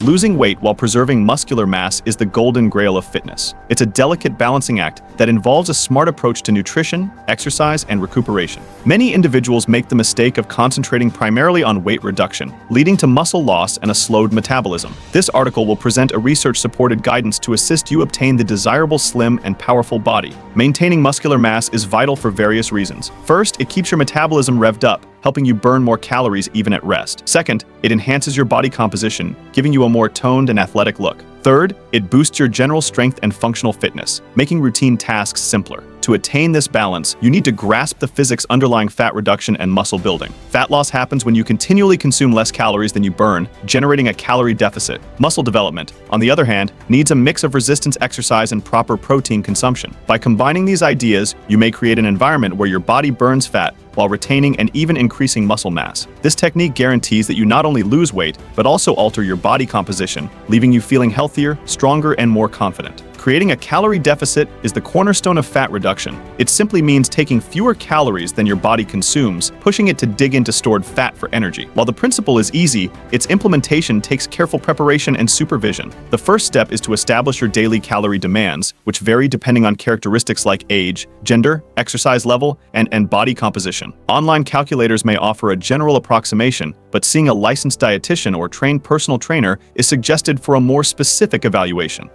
Losing weight while preserving muscular mass is the golden grail of fitness. It's a delicate balancing act that involves a smart approach to nutrition, exercise, and recuperation. Many individuals make the mistake of concentrating primarily on weight reduction, leading to muscle loss and a slowed metabolism. This article will present a research-supported guidance to assist you obtain the desirable slim and powerful body. Maintaining muscular mass is vital for various reasons. First, it keeps your metabolism revved up, helping you burn more calories even at rest. Second, it enhances your body composition, giving you a more toned and athletic look. Third, it boosts your general strength and functional fitness, making routine tasks simpler. To attain this balance, you need to grasp the physics underlying fat reduction and muscle building. Fat loss happens when you continually consume less calories than you burn, generating a calorie deficit. Muscle development, on the other hand, needs a mix of resistance exercise and proper protein consumption. By combining these ideas, you may create an environment where your body burns fat while retaining and even increasing muscle mass. This technique guarantees that you not only lose weight, but also alter your body composition, leaving you feeling healthier, stronger, and more confident. Creating a calorie deficit is the cornerstone of fat reduction. It simply means taking fewer calories than your body consumes, pushing it to dig into stored fat for energy. While the principle is easy, its implementation takes careful preparation and supervision. The first step is to establish your daily calorie demands, which vary depending on characteristics like age, gender, exercise level, and body composition. Online calculators may offer a general approximation, but seeing a licensed dietitian or trained personal trainer is suggested for a more specific evaluation.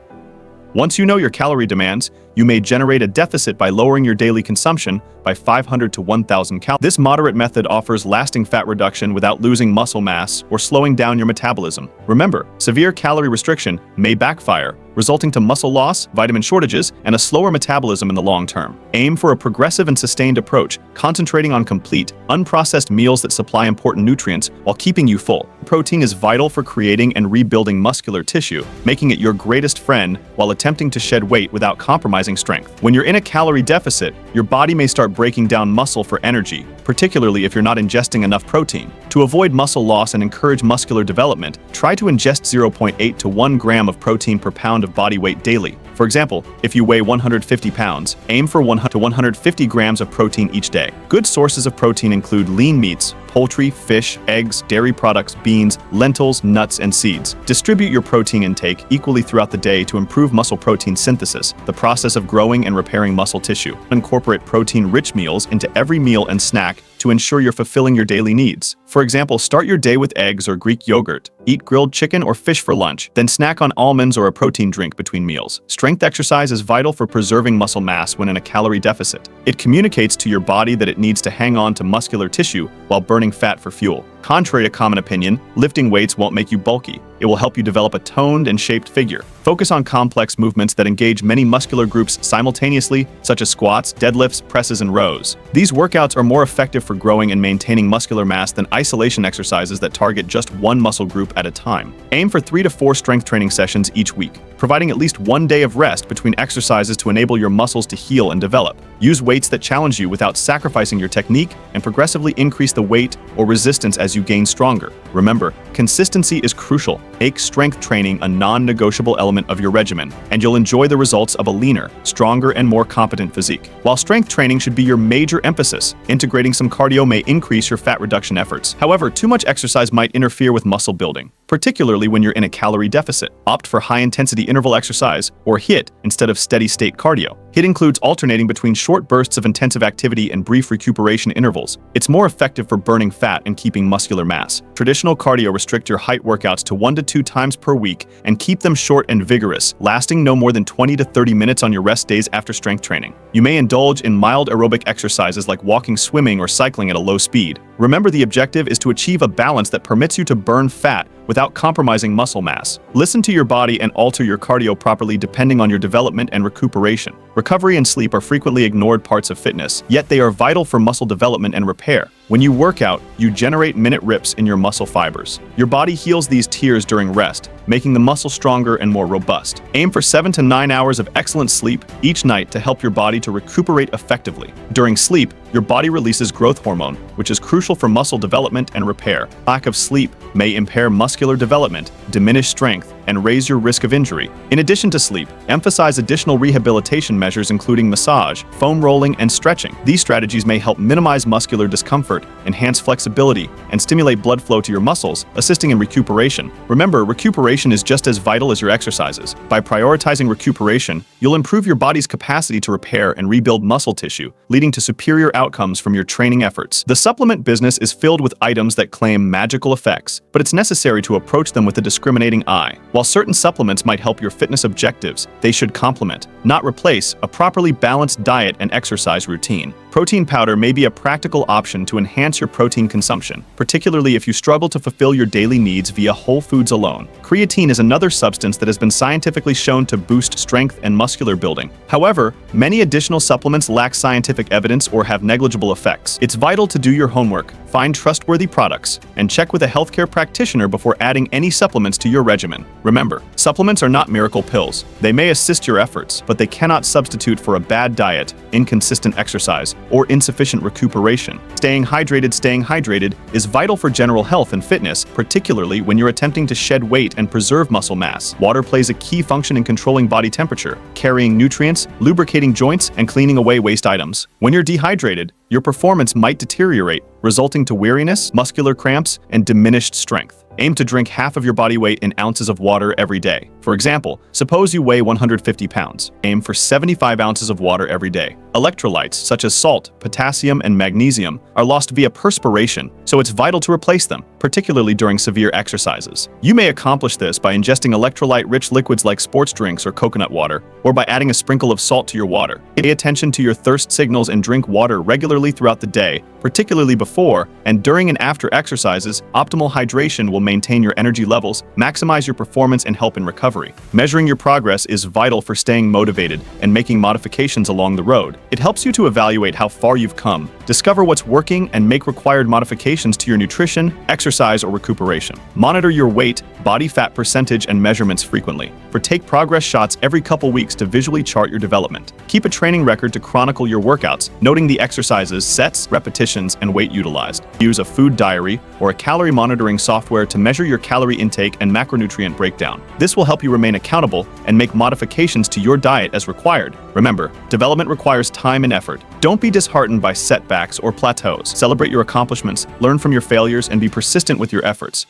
Once you know your calorie demands, you may generate a deficit by lowering your daily consumption by 500 to 1,000 calories. This moderate method offers lasting fat reduction without losing muscle mass or slowing down your metabolism. Remember, severe calorie restriction may backfire, resulting to muscle loss, vitamin shortages, and a slower metabolism in the long term. Aim for a progressive and sustained approach, concentrating on complete, unprocessed meals that supply important nutrients while keeping you full. Protein is vital for creating and rebuilding muscular tissue, making it your greatest friend while attempting to shed weight without compromising strength. When you're in a calorie deficit, your body may start breaking down muscle for energy, particularly if you're not ingesting enough protein. To avoid muscle loss and encourage muscular development, try to ingest 0.8 to 1 gram of protein per pound of body weight daily. For example, if you weigh 150 pounds, aim for 100 to 150 grams of protein each day. Good sources of protein include lean meats, poultry, fish, eggs, dairy products, beans, lentils, nuts, and seeds. Distribute your protein intake equally throughout the day to improve muscle protein synthesis, the process of growing and repairing muscle tissue. Incorporate protein-rich meals into every meal and snack to ensure you're fulfilling your daily needs. For example, start your day with eggs or Greek yogurt. Eat grilled chicken or fish for lunch, then snack on almonds or a protein drink between meals. Strength exercise is vital for preserving muscle mass when in a calorie deficit. It communicates to your body that it needs to hang on to muscular tissue while burning fat for fuel. Contrary to common opinion, lifting weights won't make you bulky. It will help you develop a toned and shaped figure. Focus on complex movements that engage many muscular groups simultaneously, such as squats, deadlifts, presses, and rows. These workouts are more effective for growing and maintaining muscular mass than isolation exercises that target just one muscle group at a time. Aim for 3 to 4 strength training sessions each week, providing at least one day of rest between exercises to enable your muscles to heal and develop. Use weights that challenge you without sacrificing your technique and progressively increase the weight or resistance as you gain stronger. Remember, consistency is crucial. Make strength training a non-negotiable element of your regimen, and you'll enjoy the results of a leaner, stronger, and more competent physique. While strength training should be your major emphasis, integrating some cardio may increase your fat reduction efforts. However, too much exercise might interfere with muscle building, particularly when you're in a calorie deficit. Opt for high-intensity interval exercise, or HIIT, instead of steady-state cardio. HIIT includes alternating between short bursts of intensive activity and brief recuperation intervals. It's more effective for burning fat and keeping muscular mass. Traditional cardio restrict your HIIT workouts to 1 to 2 times per week and keep them short and vigorous, lasting no more than 20 to 30 minutes on your rest days after strength training. You may indulge in mild aerobic exercises like walking, swimming, or cycling at a low speed. Remember, the objective is to achieve a balance that permits you to burn fat without compromising muscle mass. Listen to your body and alter your cardio properly depending on your development and recuperation. Recovery and sleep are frequently ignored parts of fitness, yet they are vital for muscle development and repair. When you work out, you generate minute rips in your muscle fibers. Your body heals these tears during rest, making the muscle stronger and more robust. Aim for 7 to 9 hours of excellent sleep each night to help your body to recuperate effectively. During sleep, your body releases growth hormone, which is crucial for muscle development and repair. Lack of sleep may impair muscular development, diminish strength, and raise your risk of injury. In addition to sleep, emphasize additional rehabilitation measures including massage, foam rolling, and stretching. These strategies may help minimize muscular discomfort, enhance flexibility, and stimulate blood flow to your muscles, assisting in recuperation. Remember, recuperation is just as vital as your exercises. By prioritizing recuperation, you'll improve your body's capacity to repair and rebuild muscle tissue, leading to superior outcomes from your training efforts. The supplement business is filled with items that claim magical effects, but it's necessary to approach them with a discriminating eye. While certain supplements might help your fitness objectives, they should complement, not replace, a properly balanced diet and exercise routine. Protein powder may be a practical option to enhance your protein consumption, particularly if you struggle to fulfill your daily needs via whole foods alone. Creatine is another substance that has been scientifically shown to boost strength and muscular building. However, many additional supplements lack scientific evidence or have negligible effects. It's vital to do your homework, find trustworthy products, and check with a healthcare practitioner before adding any supplements to your regimen. Remember, supplements are not miracle pills. They may assist your efforts, but they cannot substitute for a bad diet, inconsistent exercise, or insufficient recuperation. Staying hydrated is vital for general health and fitness, particularly when you're attempting to shed weight and preserve muscle mass. Water plays a key function in controlling body temperature, carrying nutrients, lubricating joints, and cleaning away waste items. When you're dehydrated, your performance might deteriorate, resulting to weariness, muscular cramps, and diminished strength. Aim to drink half of your body weight in ounces of water every day. For example, suppose you weigh 150 pounds. Aim for 75 ounces of water every day. Electrolytes, such as salt, potassium, and magnesium, are lost via perspiration, so it's vital to replace them, particularly during severe exercises. You may accomplish this by ingesting electrolyte-rich liquids like sports drinks or coconut water, or by adding a sprinkle of salt to your water. Pay attention to your thirst signals and drink water regularly throughout the day, particularly before and during and after exercises. Optimal hydration will maintain your energy levels, maximize your performance, and help in recovery. Measuring your progress is vital for staying motivated and making modifications along the road. It helps you to evaluate how far you've come, discover what's working, and make required modifications to your nutrition, exercise, or recuperation. Monitor your weight, body fat percentage, and measurements frequently. Take progress shots every couple weeks to visually chart your development. Keep a training record to chronicle your workouts, noting the exercises, sets, repetitions, and weight utilized. Use a food diary or a calorie monitoring software to measure your calorie intake and macronutrient breakdown. This will help you remain accountable and make modifications to your diet as required. Remember, development requires time and effort. Don't be disheartened by setbacks or plateaus. Celebrate your accomplishments, learn from your failures, and be persistent with your efforts.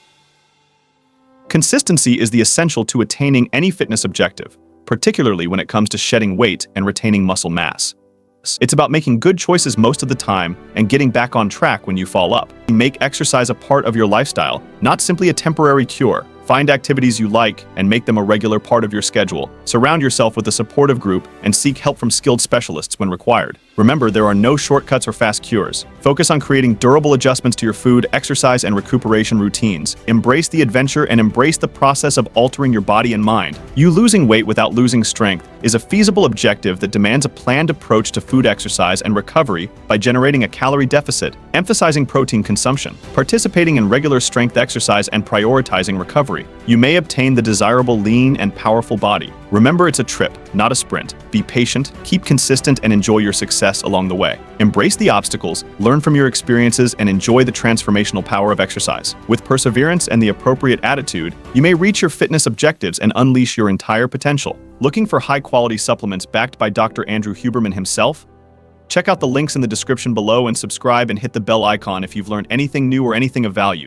Consistency is the essential to attaining any fitness objective, particularly when it comes to shedding weight and retaining muscle mass. It's about making good choices most of the time and getting back on track when you fall up. Make exercise a part of your lifestyle, not simply a temporary cure. Find activities you like and make them a regular part of your schedule. Surround yourself with a supportive group and seek help from skilled specialists when required. Remember, there are no shortcuts or fast cures. Focus on creating durable adjustments to your food, exercise, and recuperation routines. Embrace the adventure and embrace the process of altering your body and mind. You losing weight without losing strength is a feasible objective that demands a planned approach to food, exercise, and recovery by generating a calorie deficit, emphasizing protein consumption, participating in regular strength exercise, and prioritizing recovery. You may obtain the desirable lean and powerful body. Remember, it's a trip, not a sprint. Be patient, keep consistent, and enjoy your success along the way. Embrace the obstacles, learn from your experiences, and enjoy the transformational power of exercise. With perseverance and the appropriate attitude, you may reach your fitness objectives and unleash your entire potential. Looking for high-quality supplements backed by Dr. Andrew Huberman himself? Check out the links in the description below and subscribe and hit the bell icon if you've learned anything new or anything of value.